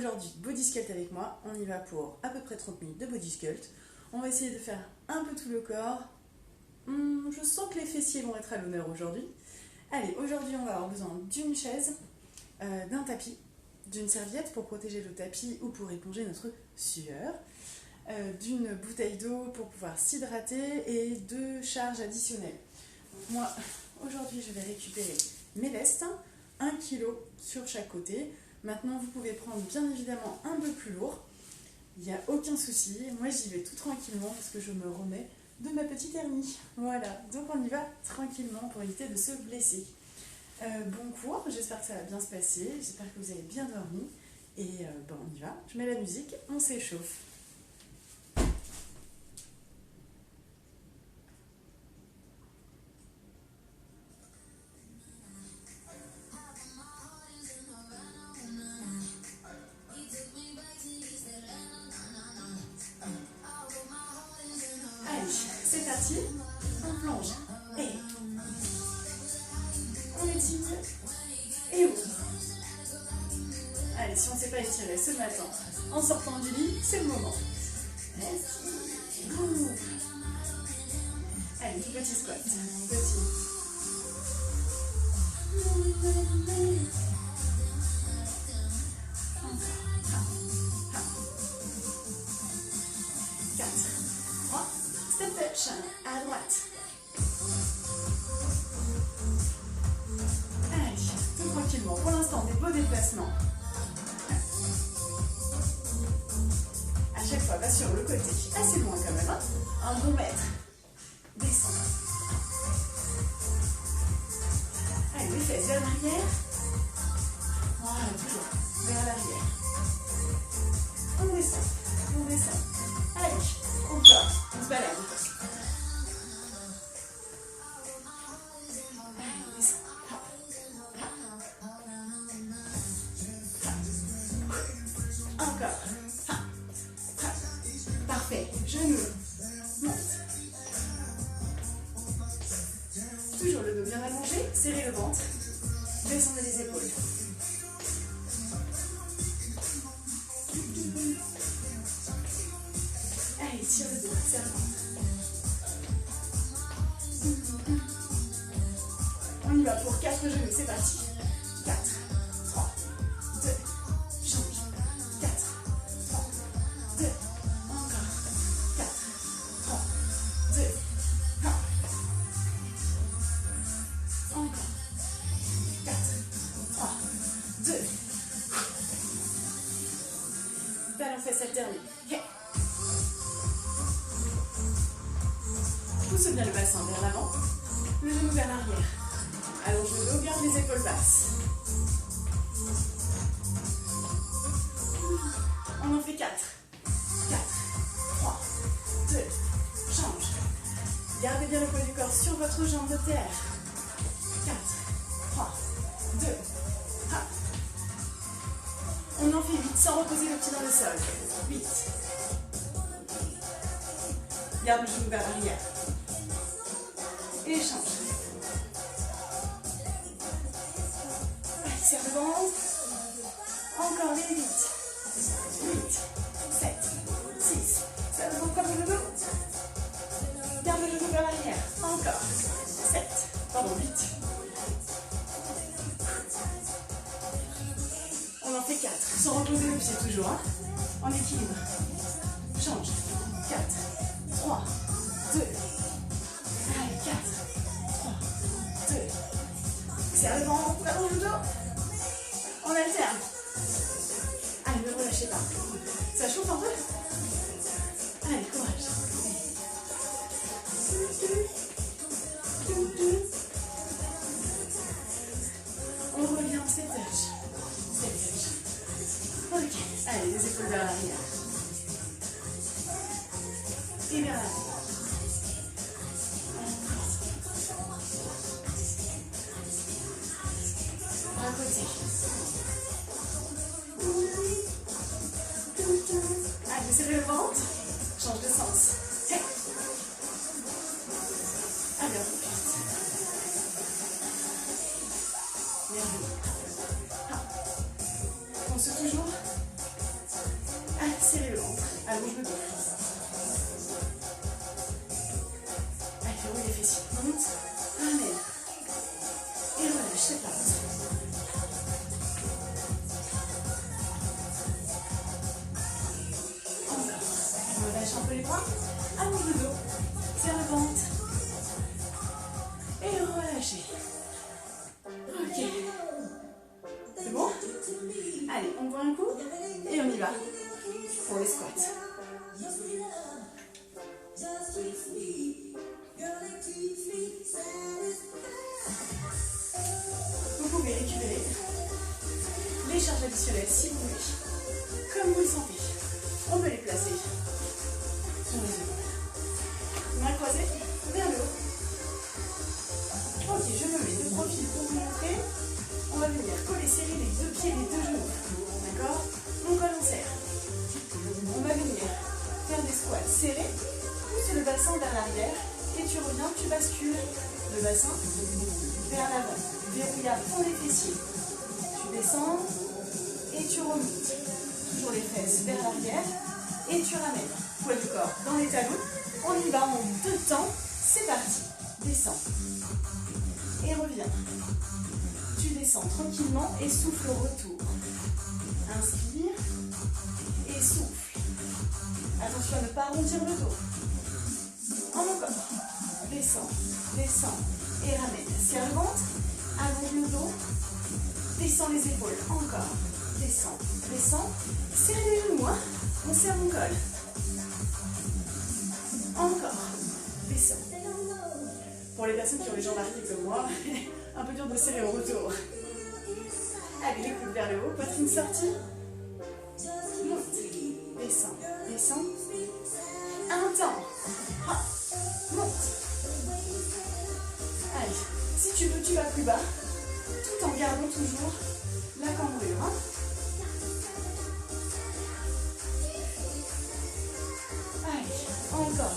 aujourd'hui body sculpt avec moi. On y va pour à peu près 30 minutes de body sculpt. On va essayer de faire un peu tout le corps. Je sens que les fessiers vont être à l'honneur aujourd'hui. Allez, aujourd'hui on va avoir besoin d'une chaise, d'un tapis, d'une serviette pour protéger le tapis ou pour éponger notre sueur, d'une bouteille d'eau pour pouvoir s'hydrater et de charges additionnelles. Donc moi, aujourd'hui je vais récupérer mes vestes, 1 kg sur chaque côté. Maintenant vous pouvez prendre bien évidemment un peu plus lourd, il n'y a aucun souci. Moi j'y vais tout tranquillement parce que je me remets de ma petite hernie. Voilà, donc on y va tranquillement pour éviter de se blesser. Bon cours, j'espère que ça va bien se passer, j'espère que vous avez bien dormi. Et on y va, je mets la musique, on s'échauffe. Allez, c'est parti, on plonge et on étire et ouvre. Allez, si on ne s'est pas étiré ce matin en sortant du lit, c'est le moment. Ouvre. Allez, petit squat, petit. 4, 3, step touch, à droite. Allez, tout tranquillement. Pour l'instant, des beaux déplacements. À chaque fois, va sur le côté, assez loin quand même. Un bon mètre. Descend. Allez, les fesses vers l'arrière. Voilà, toujours vers l'arrière. On descend, on descend. Allez, encore, on se balade. Allez, descend. Encore. Parfait, genoux, monte. Toujours le dos bien allongé, serrez le ventre, descendez les épaules. Allez, tire le dos, serre le ventre. On y va pour 4 genoux, c'est parti. 4, 3, 2, change. 4, 3, 2, encore. 4, 3, 2, 1. Encore. 4, 3, 2. Ballon fesse alternée. Pousse bien le bassin vers l'avant, le genou vers l'arrière. Allonge le dos, garde les épaules basses. On en fait 4. 4, 3, 2, change. Gardez bien le poids du corps sur votre jambe de terre. 4, 3, 2, 1. On en fait 8 sans reposer le pied dans le sol. 8. Garde le genou vers l'arrière. Et change. Allez, serre le ventre. Encore les 8. 8, 7, 6. Serre le ventre comme le dos. Garde le genou vers l'arrière. Encore. 7. Pardon, 8. On en fait 4. Sans reposer le pied toujours. Hein. En équilibre. Change. 4, 3, 2. Allez, 4, 3, 2. Serre le ventre, allonge le dos. On alterne. Allez, ne relâchez pas. Ça chauffe un peu. Allez, courage. On revient en step touch. Step touch. Ok. Allez, les épaules vers l'arrière. Et vers l'arrière. À côté. Allez, serrez le ventre. Change de sens. Allez, on repart. Merveilleux. Pense toujours le dos. Allez, verrouille les fessiers. Monte, ramène. Et relâche, c'est parti. Encore. On relâche un peu les bras. Allonge le dos. Serre le ventre. Et relâchez. Ok. C'est bon? Allez, on boit un coup et on y va pour les squats. Vous pouvez récupérer les charges additionnelles si vous voulez, comme vous le sentez. On peut les placer sur les épaules. Mains croisées vers le haut. Ok, je me mets de profil pour vous montrer. On va venir coller, serrer les deux pieds, les deux genoux. D'accord? On colle, on serre. On va venir faire des squats serrés. Pousse le bassin vers l'arrière. Et tu reviens, tu bascules le bassin vers l'avant. Verrouille à fond les fessiers. Tu descends et tu remontes. Toujours les fesses vers l'arrière. Et tu ramènes. Poids du corps dans les talons. On y va en 2 temps. C'est parti. Descends. Et reviens. Tu descends tranquillement et souffle au retour. Inspire et souffle. Attention à ne pas arrondir le dos. Encore. Descends, descends et ramène. Serre le ventre, allonge le dos, descends les épaules. Encore. Descends, descends. Serre les genoux. Hein. On serre, on colle. Encore. Descends. Pour les personnes qui ont les jambes arquées comme moi, un peu dur de serrer au retour. Allez, les coudes vers le haut, poitrine sortie. Monte. Descends, descends. Un temps. Hop. Monte. Allez, si tu veux, tu vas plus bas, tout en gardant toujours la cambrure. Hein. Allez, encore.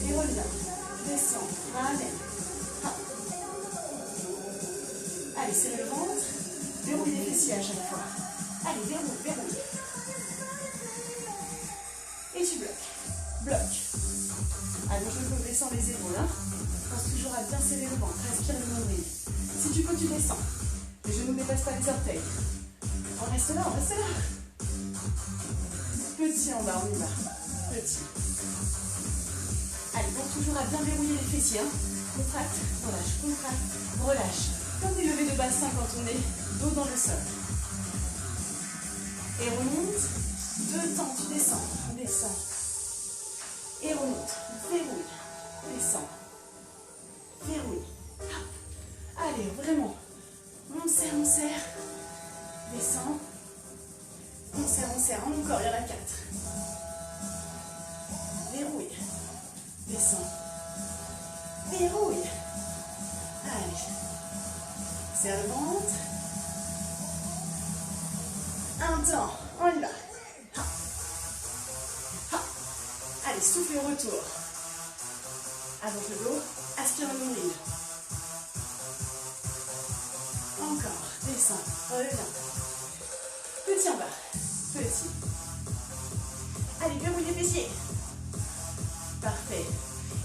Et reviens. Descends, ramène. Hop. Allez, serrez le ventre. Verrouille les fessiers à chaque fois. Allez, verrouille, verrouille. Et tu bloques. Bloque. Allonge le dos, descends les épaules. Hein. Pense toujours à bien serrer le ventre. Respire le nombril. Si tu peux, tu descends. Les genoux ne dépassent pas les orteils. On reste là, on reste là. Petit en bas, on y va. Petit. Allez, pense toujours à bien verrouiller les fessiers. Hein. Contracte, relâche, contracte, relâche. Comme des levées de bassin quand on est dos dans le sol. Et remonte. 2 temps, tu descends. Descends. Et remonte. Verrouille. Descends. Verrouille. Hop. Allez, vraiment. On serre, on serre. Descends. On serre, on serre. Encore, il y en a 4. Verrouille. Descends. Verrouille. Allez. Serre le ventre. Un temps. On y va. Ha. Ha. Allez, souffle au retour. Allonge le dos. Aspire le nombril. Encore. Descends. Reviens. Petit en bas. Petit. Allez, verrouille les fessiers. Parfait.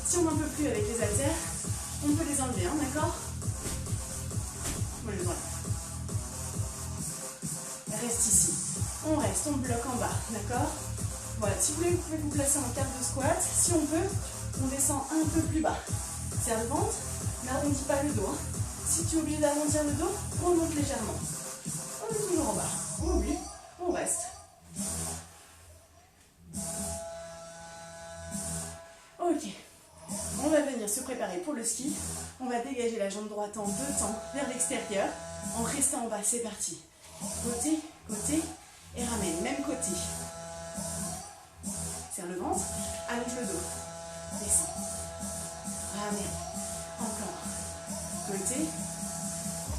Si on n'en peut plus avec les haltères, on peut les enlever, hein, d'accord? On les enlève. Reste ici. On reste, on bloque en bas, d'accord? Voilà, si vous voulez, vous pouvez vous placer en quart de squat. Si on peut, on descend un peu plus bas. Serre le ventre, n'arrondis pas le dos. Hein. Si tu es obligé d'arrondir le dos, remonte légèrement. On est toujours en bas. Oui, on reste. Ok. On va venir se préparer pour le ski. On va dégager la jambe droite en 2 temps vers l'extérieur. En restant en bas, c'est parti. Côté, côté, et ramène. Même côté. Serre le ventre, allonge le dos. Descends. Ramène. Encore. Côté.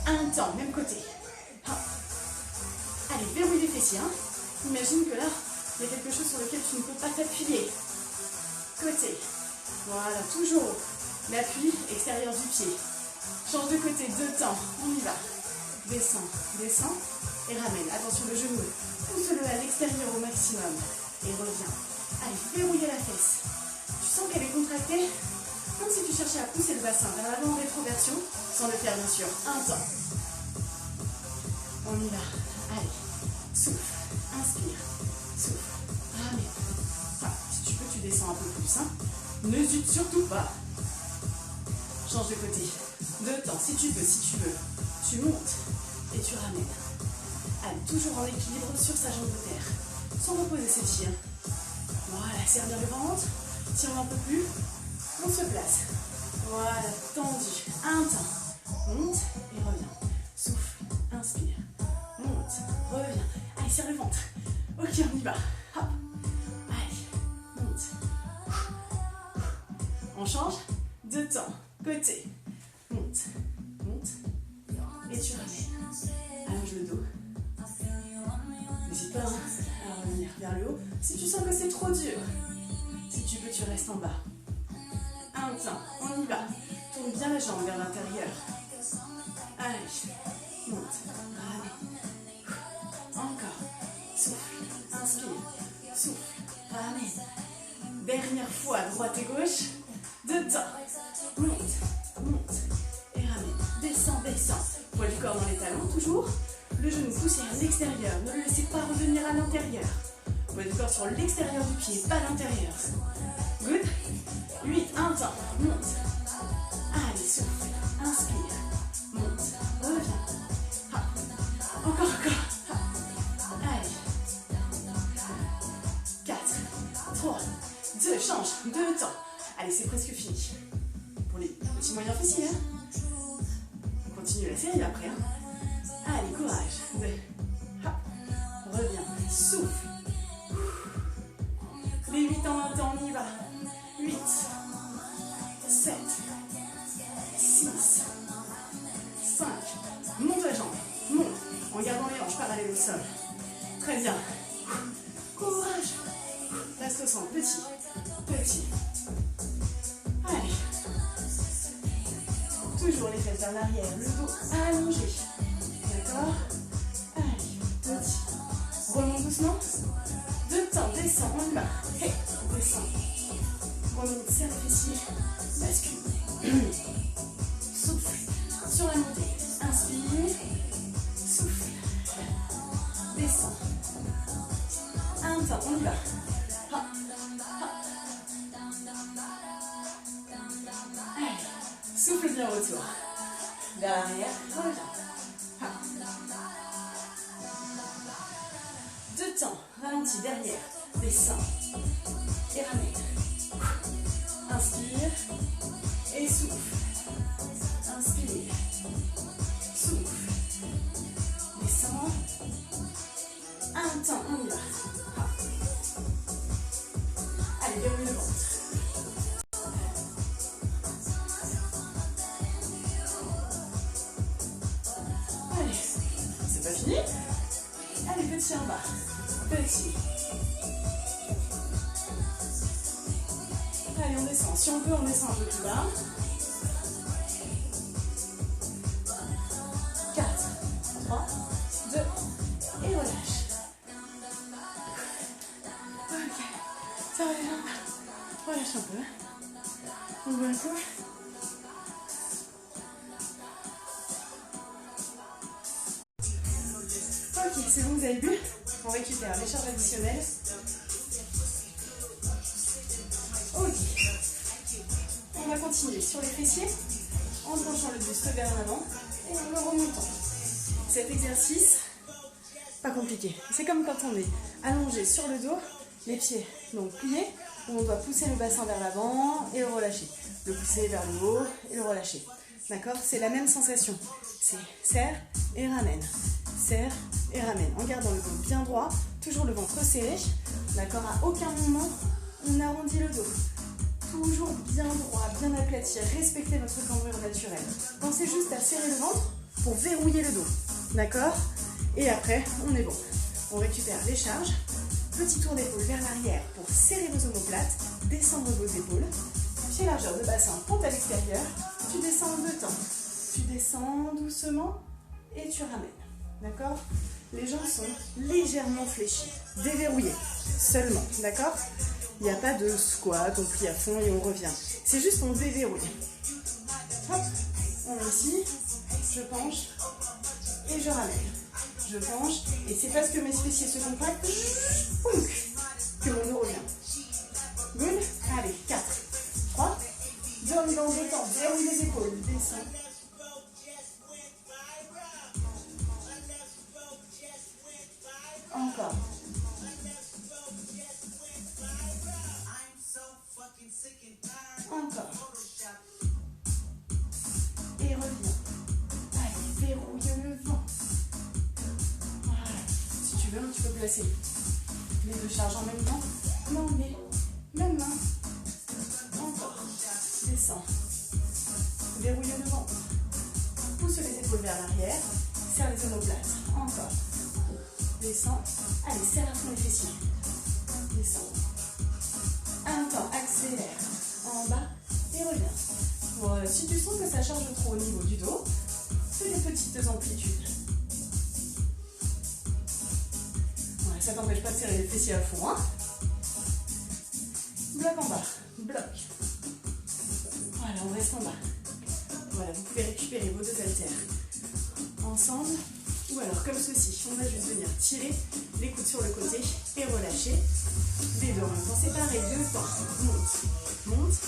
Un temps, même côté. Hop. Allez, verrouille les fessiers. Hein. Imagine que là, il y a quelque chose sur lequel tu ne peux pas t'appuyer. Côté. Voilà, toujours l'appui extérieur du pied. Change de côté, 2 temps. On y va. Descends, descends et ramène. Attention le genou. Pousse-le à l'extérieur au maximum. Et reviens. Allez, verrouillez la fesse. Tu sens qu'elle est contractée, comme si tu cherchais à pousser le bassin vers l'avant en rétroversion, sans le faire bien sûr un temps. On y va. Allez, souffle, inspire, souffle, ramène. Ah, si tu peux, tu descends un peu plus. Hein. N'hésite surtout pas. Change de côté. De temps, si tu peux, tu montes et tu ramènes. Allez, toujours en équilibre sur sa jambe de terre, sans reposer ses pieds. Voilà, serre bien le ventre, tire un peu plus, on se place. Voilà, tendu, un temps, monte et reviens. Souffle, inspire, monte, reviens. Allez, serre le ventre. Ok, on y va. Hop. Allez, monte. On change de temps, côté. Monte, monte, et tu ramènes. Allonge le dos. N'hésite pas à revenir vers le haut. Si tu sens que c'est trop dur, si tu peux, tu restes en bas. Un temps, on y va. Tourne bien la jambe vers l'intérieur. Allez, monte, ramène. Encore, souffle, inspire, souffle, ramène. Dernière fois, droite et gauche. Deux temps. Monte, monte et ramène. Descends, descends. Poids du corps dans les talons, toujours. Le genou poussé à l'extérieur. Ne le laissez pas revenir à l'intérieur. Poids du corps sur l'extérieur du pied, pas l'intérieur. Good. 8, un temps. Monte. Allez, souffle. Inspire. Monte. Reviens. Hop. Encore, encore. Hop. Allez. 4, 3, 2, change. 2 temps. Allez, c'est presque fini. Pour les petits moyens fessiers. Hein. On continue la série après. Hein. Allez, courage. 2. Hop. Reviens. Souffle. Les 8 en même temps, on y va. 8, 7, 6, 5. Monte la jambe. Monte. En gardant les hanches parallèles au sol. Très bien. Courage. Reste au centre. Petit. Petit. Allez. Toujours les fesses vers l'arrière. Le dos allongé. D'accord. Allez. Petit. Remonte doucement. 2 temps. Descends. On y va. Hey. Descends. Remonte. Serre les fessiers. Bascule. Souffle. Sur la montée. Inspire. Souffle. Descends. Un temps. On y va. Hop. Allez. Souffle bien au retour. Vers l'arrière. Reviens. 2 temps. Ralentis derrière. Descends. Et ramène. Inspire. Et souffle. Inspire. Souffle. Descends. Un temps. On y va. Allez, verrouille le ventre. Allez, c'est pas fini. Allez, petit en bas. Petit. Allez, on descend. Si on peut, on descend un peu plus bas. 4, 3, 2, et relâche. Ok. Ça va les jambes. Relâche un peu. On voit un coup. Ok, c'est bon, vous avez bu. On récupère les charges additionnelles. Ok. On va continuer sur les fessiers en penchant le buste vers l'avant et en le remontant. Cet exercice, pas compliqué. C'est comme quand on est allongé sur le dos, les pieds donc pliés, où on doit pousser le bassin vers l'avant et le relâcher. Le pousser vers le haut et le relâcher. D'accord? C'est la même sensation. C'est serre et ramène. Serre et ramène. En gardant le dos bien droit, toujours le ventre serré. D'accord? À aucun moment, on arrondit le dos. Toujours bien droit, bien aplati. Respectez votre cambrure naturelle. Pensez juste à serrer le ventre pour verrouiller le dos. D'accord? Et après, on est bon. On récupère les charges. Petit tour d'épaule vers l'arrière pour serrer vos omoplates. Descendre vos épaules. Pied largeur de bassin, pompe à l'extérieur. Tu descends en 2 temps. Tu descends doucement et tu ramènes. D'accord? Les jambes sont légèrement fléchies. Déverrouillées seulement. D'accord? Il n'y a pas de squat, on plie à fond et on revient. C'est juste on déverrouille. Hop, on est ici, je penche et je ramène. Je penche et c'est parce que mes fessiers se contractent que mon dos revient. Good. Allez, 4, 3, 2, on y va en deux temps. Verrouille les épaules, descends. Encore. Encore. Et reviens. Allez, verrouille le vent. Voilà. Si tu veux, tu peux placer les deux charges en même temps. Non, mais même main. Encore. Descends. Verrouille le ventre. Pousse les épaules vers l'arrière. Serre les omoplates. Encore. Descends. Allez, serre à fond les fessiers. Descends. Un temps, accélère. En bas et reviens. Voilà, si tu sens que ça charge trop au niveau du dos, fais des petites amplitudes. Voilà, ça t'empêche pas de serrer les fessiers à fond. Hein. Bloc en bas. Bloc. Voilà, on reste en bas. Voilà, vous pouvez récupérer vos deux haltères ensemble. Ou alors comme ceci, on va juste venir tirer les coudes sur le côté et relâcher. Les deux en même temps, c'est pareil, deux temps. Monte, monte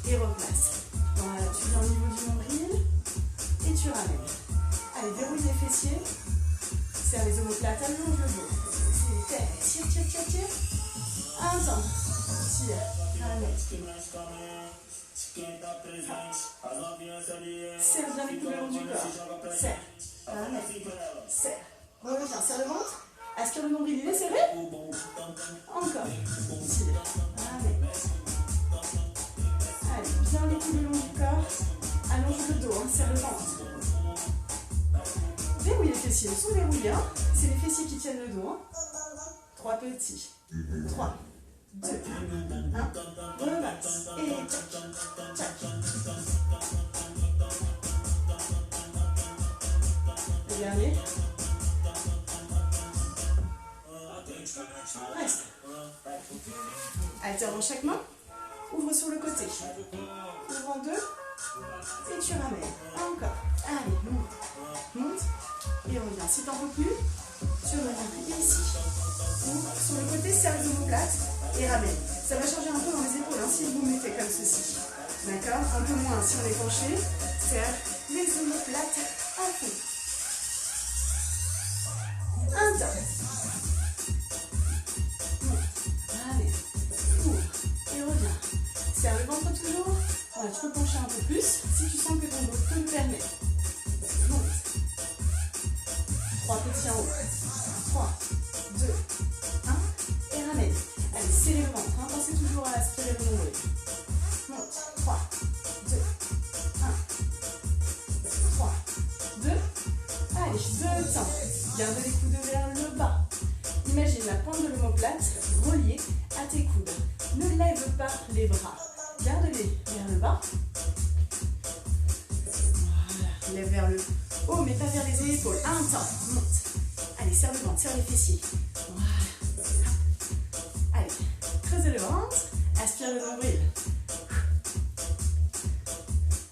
et replace. Voilà, tu viens au niveau du nombril et tu ramènes. Allez, déroule les fessiers, serre les omoplates, allonge le dos. Tire, tire, tire, tire. Un temps. Tire, ramène. Serre bien les coudes le long du corps. Serre. Ramène. Serre. Reviens, serre le ventre. Aspire le nombril, il est serré. Encore. Tire. Ramène. Allez, bien les coudes le long du corps. Allonge le dos, hein, serre le ventre. Verrouille les fessiers, ils sont verrouillés. Hein. C'est les fessiers qui tiennent le dos. Hein. 3 petits. 3, 2, 1. Relax. Et tchac, tchac. Le dernier. Reste. Alterne dans chaque main. Ouvre sur le côté. Ouvre en deux. Et tu ramènes. Encore. Allez, monte. Monte. Et reviens. Si t'en peux plus, tu reviens ici. Ouvre sur le côté, serre les omoplates et ramène. Ça va changer un peu dans les épaules hein, si vous mettez comme ceci. D'accord? Un peu moins si on est penché. Serre les omoplates à fond. Un temps. Allez. Ouvre. Et reviens. Serre le ventre toujours. Voilà, tu peux pencher un peu plus si tu sens que ton dos te le permet. Monte. 3 petits en haut. 3, 2, 1. Et ramène. Allez, serrez le ventre. Hein. Pensez toujours à aspirer le nombril. Monte. 3, 2, 1. 3, 2. Allez, 2 temps. Garde les coudes vers le bas. Imagine la pointe de l'omoplate reliée à tes coudes. Ne lève pas les bras. Garde-les vers le bas. Voilà. Lève vers le haut, mais pas vers les épaules. Un temps. Monte. Allez, serre le ventre, serre les fessiers. Voilà. Allez, creusez le ventre. Aspire le nombril.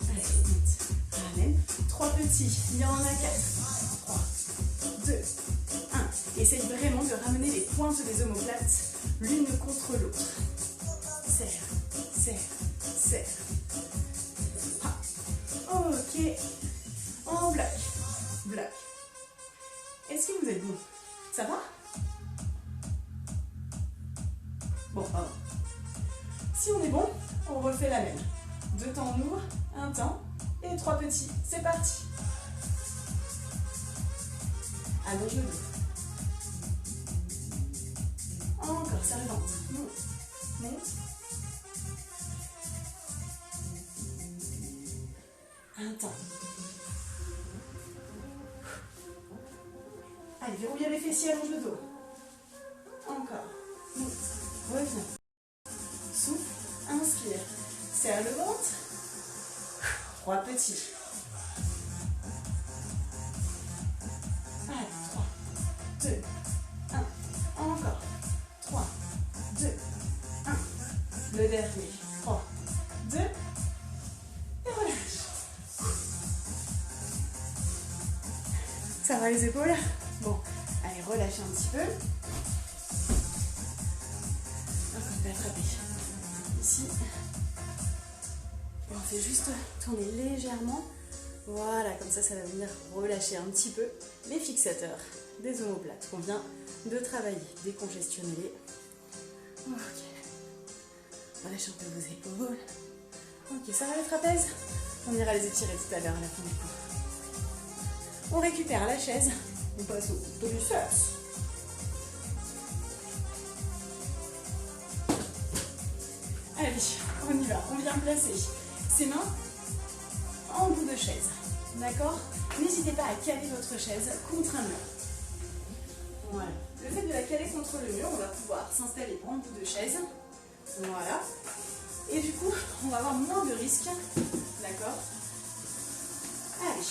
Allez, monte. Ramène. 3 petits. Il y en a 4. 3, 2, 1. Essaye vraiment de ramener les pointes des omoplates l'une contre l'autre. Serre, serre, serre. Ah. Ok. En bloc. Bloc. Est-ce que vous êtes bon? Ça va? Bon, pardon. Si on est bon, on refait la même. 2 temps on ouvre, 1 temps et 3 petits. C'est parti. Allonge le dos. Encore, serre le ventre. Monte. Monte. Un temps. Allez, verrouillez les fessiers, allonge le dos. Encore. Monte. Reviens. Souffle. Inspire. Serre le ventre. 3 petits. Allez, 3, 2, 1. Encore. 3, 2, 1. dernier. 3, 2, et relâche. Ça va les épaules? Bon, allez, relâchez un petit peu. On peut attraper ici. Et on fait juste tourner légèrement. Voilà, comme ça va venir relâcher un petit peu les fixateurs des omoplates qu'on vient de travailler. Décongestionnez-les. Ok. Relâchez un peu vos épaules. Ok, ça va les trapèzes? On ira les étirer tout à l'heure à la fin du cours. On récupère la chaise. On passe au triceps. Allez, on y va. On vient placer ses mains en bout de chaise. D'accord? N'hésitez pas à caler votre chaise contre un mur. Voilà. Le fait de la caler contre le mur, on va pouvoir s'installer en bout de chaise. Voilà. Et du coup, on va avoir moins de risques. D'accord? Allez,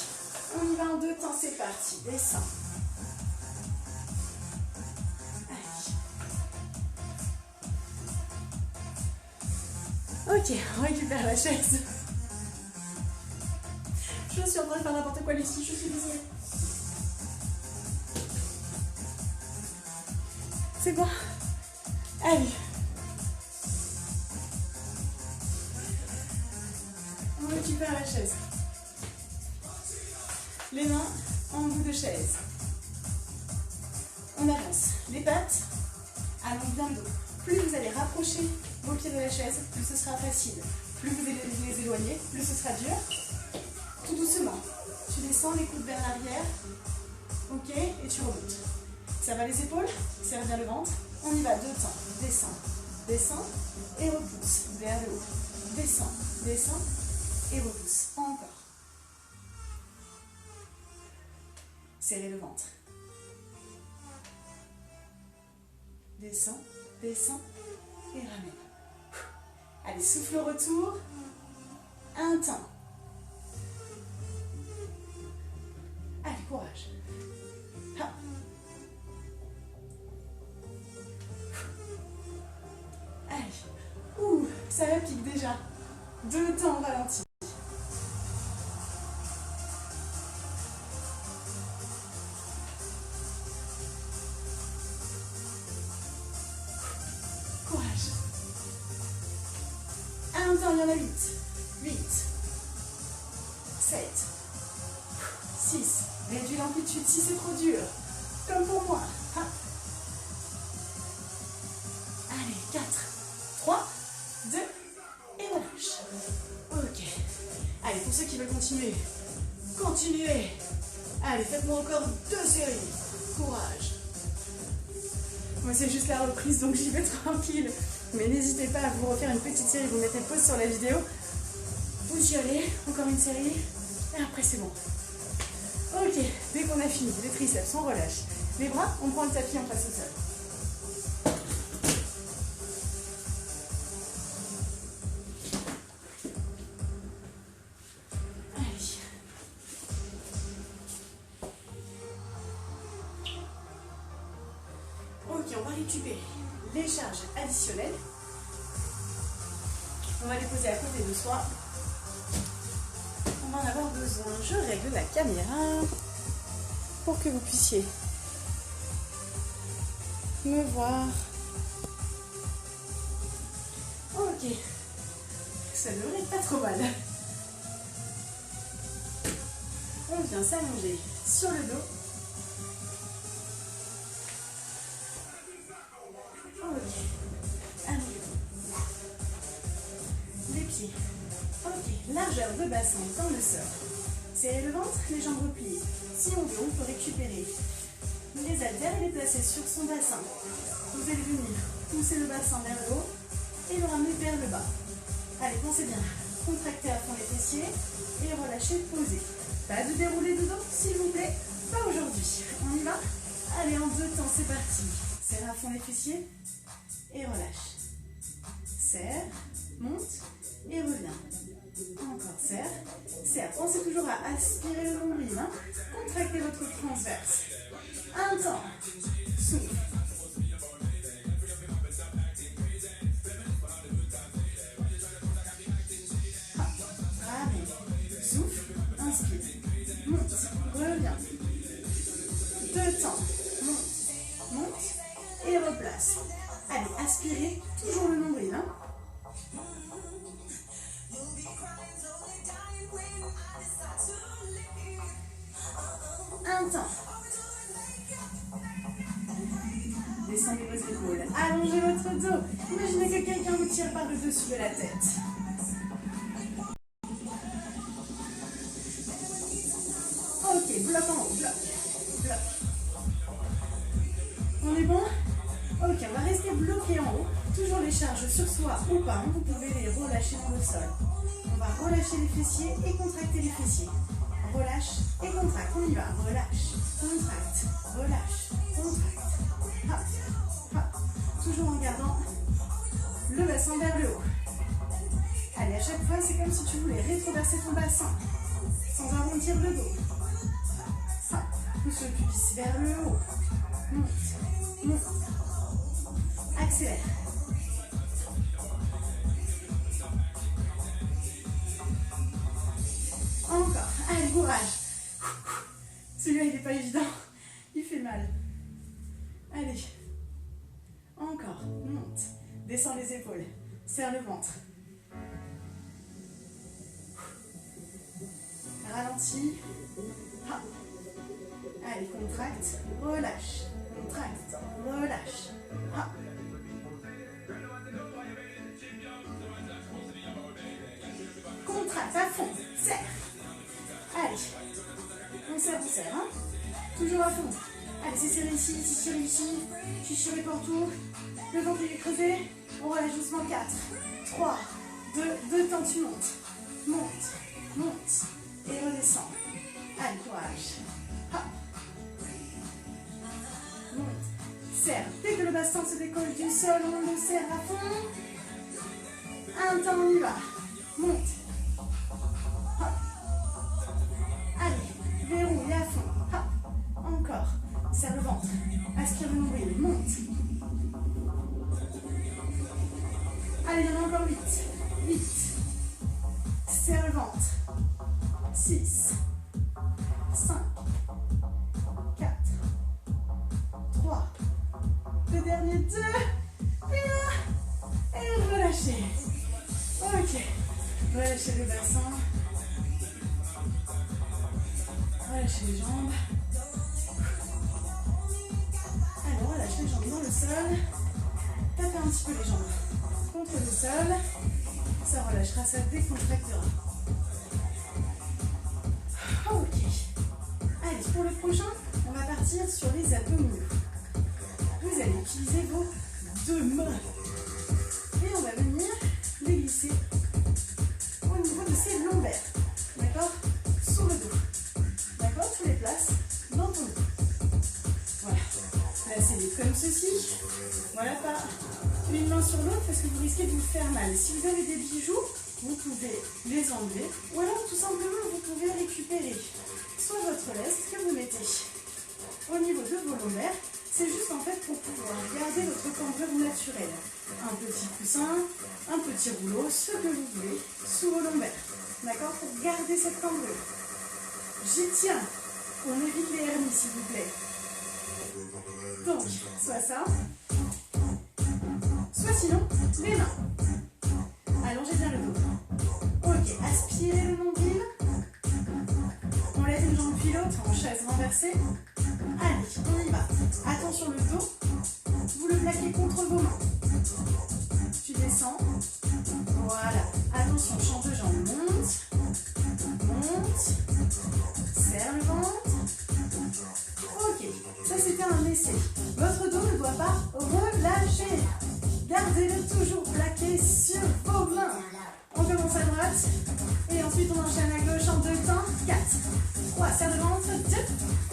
on y va en 2 temps, c'est parti. Descends. Allez. Ok, on récupère la chaise. Je suis en train de faire n'importe quoi, Lucie, je suis désolée. C'est bon. Allez. On récupère la chaise. Les mains en bout de chaise. On avance. Les pattes allons bien le dos. Plus vous allez rapprocher vos pieds de la chaise, plus ce sera facile. Plus vous allez les éloigner, plus ce sera dur. Tout doucement. Tu descends les coudes vers l'arrière. Ok, et tu remontes. Ça va les épaules? Serre bien le ventre. On y va 2 temps. Descends, descends et repousse vers le haut. Descends, descends et repousse. Encore. Serrez le ventre. Descends, descends et ramène. Allez, souffle au retour. Un temps. Allez, courage. Ha. Allez. Ouh, ça va pique déjà. 2 temps ralenti. Courage. Un temps, il y en a 8. 8. 7. 6. Réduis l'amplitude si c'est trop dur. Comme pour moi. Ha. Allez, 4, 3, 2, et relâche. Ok. Allez, pour ceux qui veulent continuer, continuez. Allez, faites-moi encore 2 séries. Courage. Moi, c'est juste la reprise, donc j'y vais tranquille. Mais n'hésitez pas à vous refaire une petite série. Vous mettez pause sur la vidéo. Vous y allez. Encore une série. Et après, c'est bon. Ok, dès qu'on a fini, les triceps, on relâche. Les bras, on prend le tapis, on passe au sol. Allez. Ok, on va récupérer les charges additionnelles. On va les poser à côté de soi. On va en avoir besoin. Je règle la caméra pour que vous puissiez me voir. Ok, ça ne devrait pas trop mal. On vient s'allonger sur le dos. Ok, allons. Les pieds. Ok, largeur de bassin comme le sol. Serrez le ventre, les jambes repliées. Si on veut, on peut récupérer les haltères et les placer sur son bassin. Vous allez venir pousser le bassin vers le haut et le ramener vers le bas. Allez, pensez bien. Contractez à fond les fessiers et relâchez, posez. Pas de dérouler de dos, s'il vous plaît. Pas aujourd'hui. On y va? Allez, en 2 temps, c'est parti. Serre à fond les fessiers et relâche. Serre, monte et reviens. Encore, serre, serre. Pensez toujours à aspirer le nombril. Hein. Contractez votre transverse. Un temps. Souffle. reviens. 2 temps, monte, monte et replace. Allez, aspirez, toujours le nombril. Hein. Un temps. Descendez vos épaules, allongez votre dos. Imaginez que quelqu'un vous tire par le dessus de la tête. Ok, bloc en haut, bloc, bloc. On est bon? Ok, on va rester bloqué en haut. Toujours les charges sur soi ou pas, vous pouvez les relâcher dans le sol. On va relâcher les fessiers et contracter les fessiers. Relâche et contracte, on y va. Relâche, contracte, relâche, contracte. Hop, hop. Toujours en gardant le bassin vers le haut. Allez, à chaque fois, c'est comme si tu voulais rétroverser ton bassin sans arrondir le dos. Hop, pousse le pubis vers le haut. Monte, monte. Accélère. Encore. Allez, courage. Celui-là, il n'est pas évident. Il fait mal. Allez. Encore. Monte. Descends les épaules. Serre le ventre. Ralentis. Hop. Allez, contracte. Relâche. Contracte. Relâche. Hop. Contracte à fond. Serre. Allez. On serre, hein. Toujours à fond. Allez, c'est serré ici, chichiré partout. Le ventre est creusé. On relâche doucement. 4, 3, 2 temps, tu montes. Monte, monte. Et redescends. Allez, courage. Hop. Monte. Serre. Dès que le bassin se décolle du sol, on le serre à fond. Un temps, on y va. Monte. Hop. Allez, verrouille à fond. Hop. Encore. Serre le ventre. Aspire le nombril. Monte. Allez, il y en a encore 8. 8. Serre le ventre. 6. 5. 4. 3. Le dernier 2. Et 1. Et relâchez. Ok. Relâchez le bassin. Relâchez les jambes. Alors, relâchez les jambes dans le sol. Tapez un petit peu les jambes contre le sol. Ça relâchera, ça décontractera. Ok. Allez, pour le prochain, on va partir sur les abdominaux. Vous allez utiliser vos 2 mains. Et on va venir les glisser au niveau de ces lombaires. D'accord? Sur le dos. D'accord? Tu les places dans ton dos. Voilà. Placez-les comme ceci. Voilà, pas une main sur l'autre parce que vous risquez de vous faire mal. Si vous avez des bijoux, vous pouvez les enlever. Ou alors, tout simplement, vous pouvez récupérer soit votre leste que vous mettez au niveau de vos lombaires. C'est juste en fait pour pouvoir garder votre cambrure naturelle. Un petit coussin, un petit rouleau, ce que vous voulez, sous vos lombaires. D'accord? Pour garder cette cambrure. J'y tiens. On évite les hernies, s'il vous plaît. Donc, soit ça, soit sinon, les mains. Allongez bien le dos. Ok, aspirez le nombril. On lève une jambe puis l'autre en chaise renversée. Allez, on y va. Attention le dos. Vous le plaquez contre vos mains. Tu descends. Voilà. Attention, champ de jambes. Monte. Monte. Serre le ventre. Ok. Ça, c'était un essai. Votre dos ne doit pas relâcher. Gardez-le toujours plaqué sur vos mains. On commence à droite. Et ensuite, on enchaîne à gauche en 2 temps. 4, 3, serre le ventre. 2,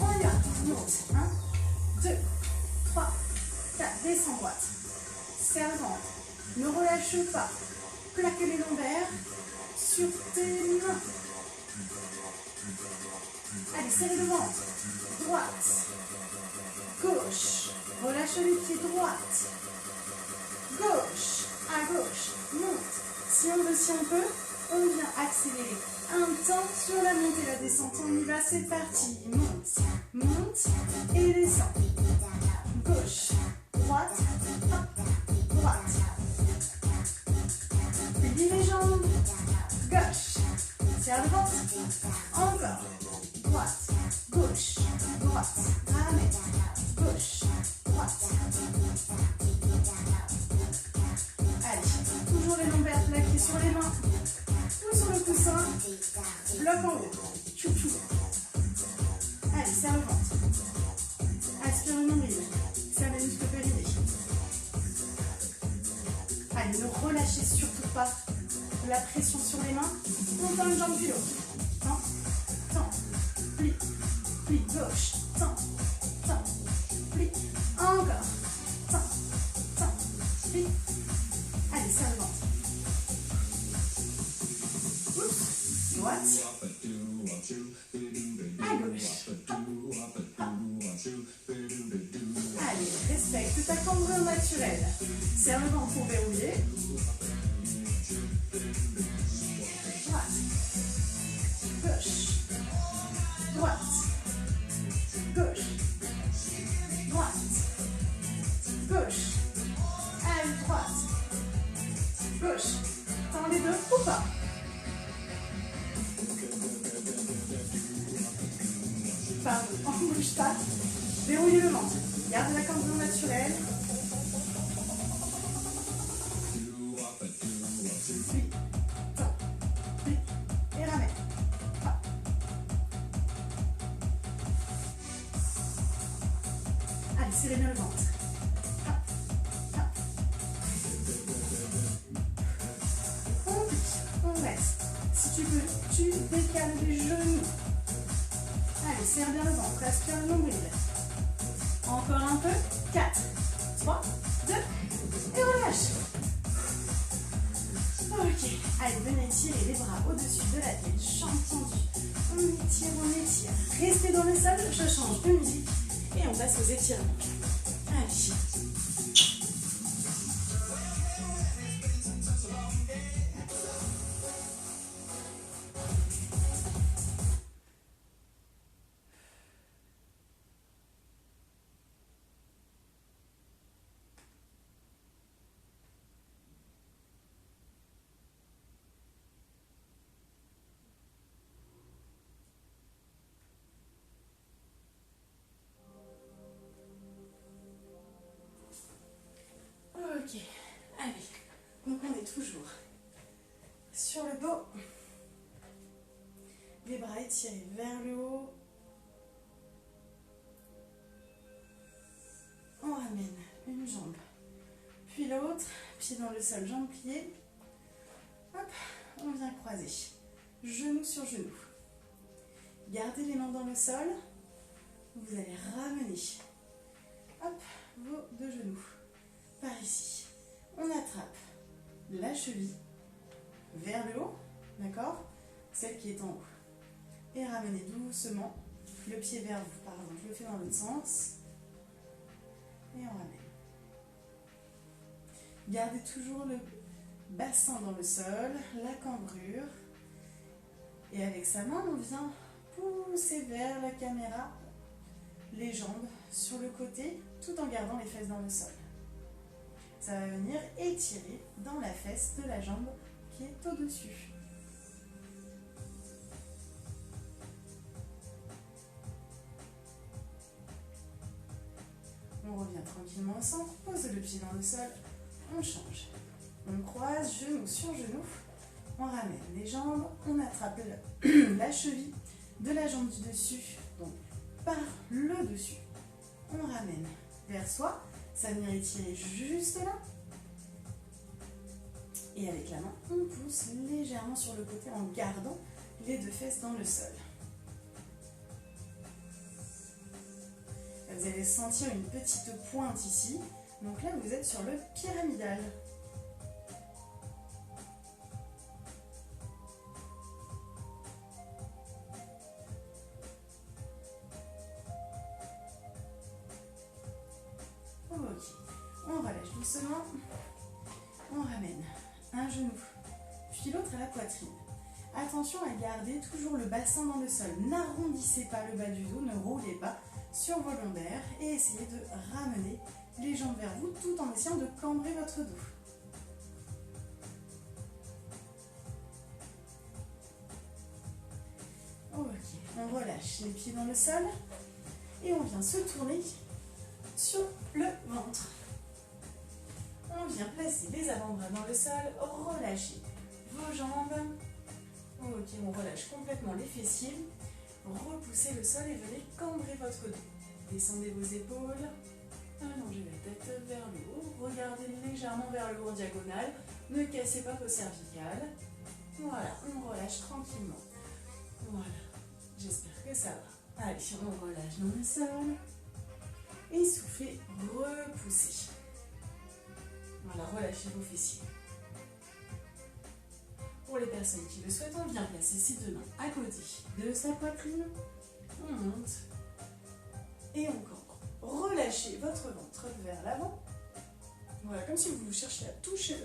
on y va. Monte. 1, 2, 3, 4. Descends droite. Serre le ventre. Ne relâche pas. Plaque les lombaires sur tes mains. Allez, serrez le ventre. Droite. Gauche. Relâche les pieds. Droite. Gauche. À gauche. Monte. Si on veut, on peut, on vient accélérer Un temps sur la montée et la descente. On y va, c'est parti. Monte, monte et descend. Gauche, droite, hop, droite. Plie les jambes. Gauche, serre le ventre. Encore. Droite, gauche, droite. Ramène. Gauche, droite. Allez, toujours les lombaires plaqués sur les mains ou sur le coussin. Bloc en haut. Tchou tchou. Allez, serre le ventre. Aspire le nombril. Serre les muscles périnés. Allez, ne relâchez surtout pas la pression sur les mains. On tend une jambe plus haut. Tends, tends, plie, plie, gauche, tends, tends, plie, encore, tends, tends, plie. Allez, serre le ventre. Oups, droite, à gauche. Allez, respecte ta cambrure naturelle. Serre le ventre pour verrouiller. Droite, gauche, droite, gauche, droite, gauche, allez, droite, gauche, tends les deux ou pas. Pardon, on ne bouge pas, verrouillez le ventre, garde la cambrure naturelle. Plie, tends, plie, et ramène. Hop. Allez, serrez bien le ventre. Hop, hop. On pique, on reste. Si tu peux, tu décales les genoux. Allez, serre bien le ventre, aspire le nombril. Encore un peu. 4, 3, 2, et relâche. Ok, allez, venez tirer les bras au-dessus de la tête, jambe tendue. On étire, on étire. Restez dans le sol, je change de musique et on passe aux étirements. Allez. Ok, allez, donc on est toujours sur le dos, les bras étirés vers le haut, on ramène une jambe, puis l'autre, pied dans le sol, jambe pliée, hop, on vient croiser, genou sur genou, gardez les mains dans le sol, vous allez ramener, hop, vos deux genoux. Par ici, on attrape la cheville vers le haut, d'accord? Celle qui est en haut. Et ramenez doucement le pied vers vous. Par exemple, je le fais dans l'autre sens. Et on ramène. Gardez toujours le bassin dans le sol, la cambrure. Et avec sa main, on vient pousser vers la caméra les jambes sur le côté, tout en gardant les fesses dans le sol. Ça va venir étirer dans la fesse de la jambe qui est au-dessus. On revient tranquillement au centre, pose le pied dans le sol, on change. On croise genou sur genou, on ramène les jambes, on attrape la cheville de la jambe du dessus, donc par le dessus. On ramène vers soi. Ça va venir étirer juste là. Et avec la main, on pousse légèrement sur le côté en gardant les deux fesses dans le sol. Là, vous allez sentir une petite pointe ici. Donc là, vous êtes sur le pyramidal. Ok, on relâche doucement, on ramène un genou, puis l'autre à la poitrine. Attention à garder toujours le bassin dans le sol. N'arrondissez pas le bas du dos, ne roulez pas sur vos lombaires et essayez de ramener les jambes vers vous tout en essayant de cambrer votre dos. Ok, on relâche les pieds dans le sol et on vient se tourner sur le ventre. On vient placer les avant-bras dans le sol, relâchez vos jambes. Ok, on relâche complètement les fessiers. Repoussez le sol et venez cambrer votre dos. Descendez vos épaules. Allongez la tête vers le haut. Regardez légèrement vers le haut en diagonale. Ne cassez pas vos cervicales. Voilà, on relâche tranquillement. Voilà, j'espère que ça va. Allez, on relâche dans le sol. Et soufflez, repoussez. Voilà, relâchez vos fessiers. Pour les personnes qui le souhaitent, on vient placer ses deux mains à côté de sa poitrine. On monte. Et on cambre. Relâchez votre ventre vers l'avant. Voilà, comme si vous cherchiez à toucher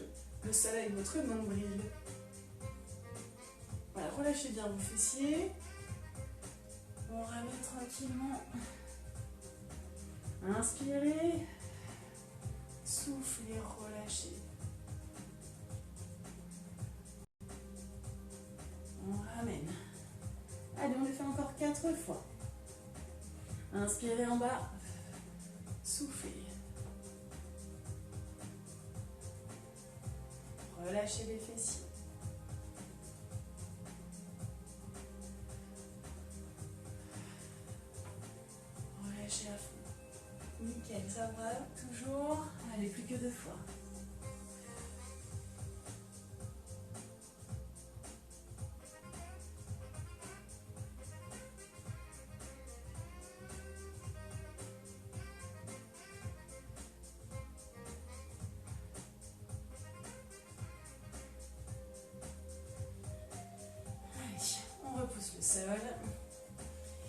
le sol avec votre nombril. Voilà, relâchez bien vos fessiers. On ramène tranquillement. Inspirez. Soufflez, relâchez. On ramène. Allez, on le fait encore 4 fois. Inspirez en bas. Soufflez. Relâchez les fessiers. Relâchez à fond. Nickel, ça va toujours. Allez, plus que 2 fois. Repousse le sol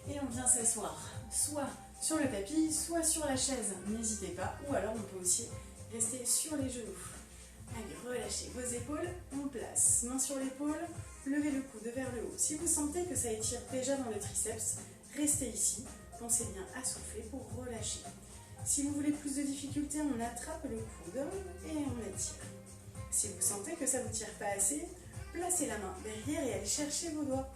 et on vient s'asseoir soit sur le tapis, soit sur la chaise, n'hésitez pas, ou alors on peut aussi rester sur les genoux. Allez, relâchez vos épaules, on place main sur l'épaule, levez le coude vers le haut. Si vous sentez que ça étire déjà dans le triceps, restez ici, pensez bien à souffler pour relâcher. Si vous voulez plus de difficulté, on attrape le coude et on étire. Si vous sentez que ça ne vous tire pas assez, placez la main derrière et allez chercher vos doigts.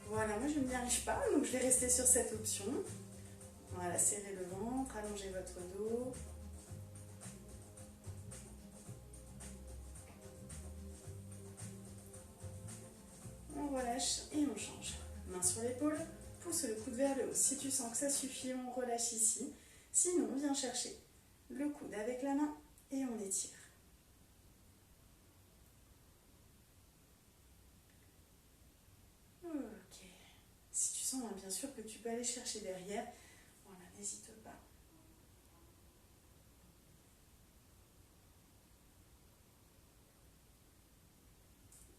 Voilà, moi je n'y arrive pas, donc je vais rester sur cette option. Voilà, serrez le ventre, allongez votre dos. On relâche et on change. Main sur l'épaule, pousse le coude vers le haut. Si tu sens que ça suffit, on relâche ici. Sinon, on vient chercher le coude avec la main et on étire. Ok. Si tu sens bien sûr que tu peux aller chercher derrière, voilà, n'hésite pas.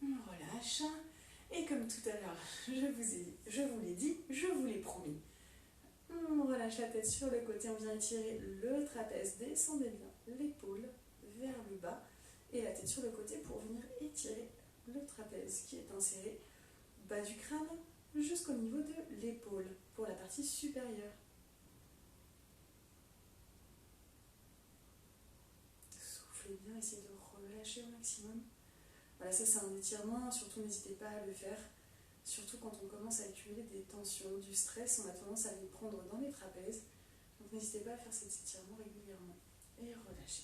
On relâche. Et comme tout à l'heure, je vous l'ai dit, je vous l'ai promis. On relâche la tête sur le côté, on vient étirer le trapèze, descendez bien l'épaule vers le bas et la tête sur le côté pour venir étirer le trapèze qui est inséré bas du crâne jusqu'au niveau de l'épaule pour la partie supérieure. Soufflez bien, essayez de relâcher au maximum. Voilà, ça c'est un étirement, surtout n'hésitez pas à le faire. Surtout quand on commence à accumuler des tensions, du stress, on a tendance à les prendre dans les trapèzes. Donc n'hésitez pas à faire cet étirement régulièrement et relâcher.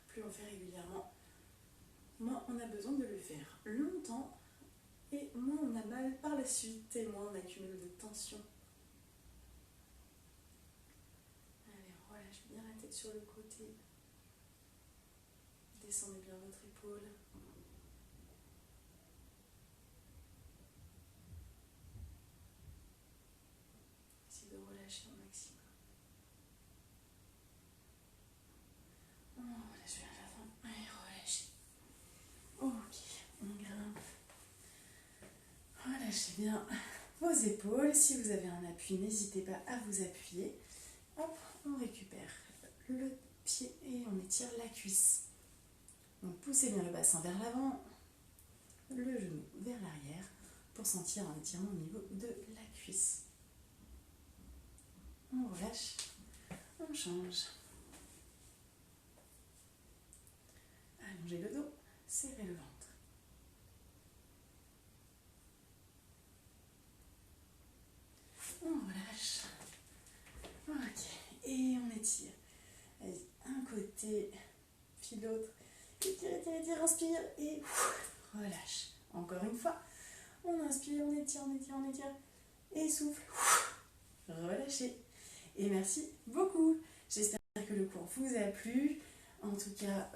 Plus on fait régulièrement, moins on a besoin de le faire longtemps et moins on a mal par la suite et moins on accumule de tensions. Allez, on relâche bien la tête sur le côté. Descendez bien votre épaule. Essayez de relâcher au maximum. On relâche vers l'avant. Allez, relâchez. Ok, on grimpe. Relâchez bien vos épaules. Si vous avez un appui, n'hésitez pas à vous appuyer. Hop, on récupère le pied et on étire la cuisse. Donc poussez bien le bassin vers l'avant. le genou vers l'arrière pour sentir un étirement au niveau de la cuisse. On relâche, on change. Allongez le dos, serrez le ventre. On relâche. Ok, et on étire. Allez, un côté, puis l'autre. Étire, étire, étire, inspire et relâche. Encore une fois. On inspire, on étire, on étire, on étire. Et souffle. Relâchez. Et merci beaucoup. J'espère que le cours vous a plu. En tout cas,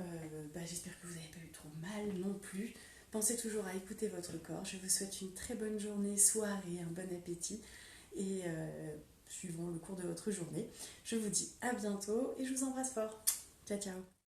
j'espère que vous n'avez pas eu trop mal non plus. Pensez toujours à écouter votre corps. Je vous souhaite une très bonne journée, soirée, un bon appétit. Et suivant le cours de votre journée, je vous dis à bientôt et je vous embrasse fort. Ciao, ciao.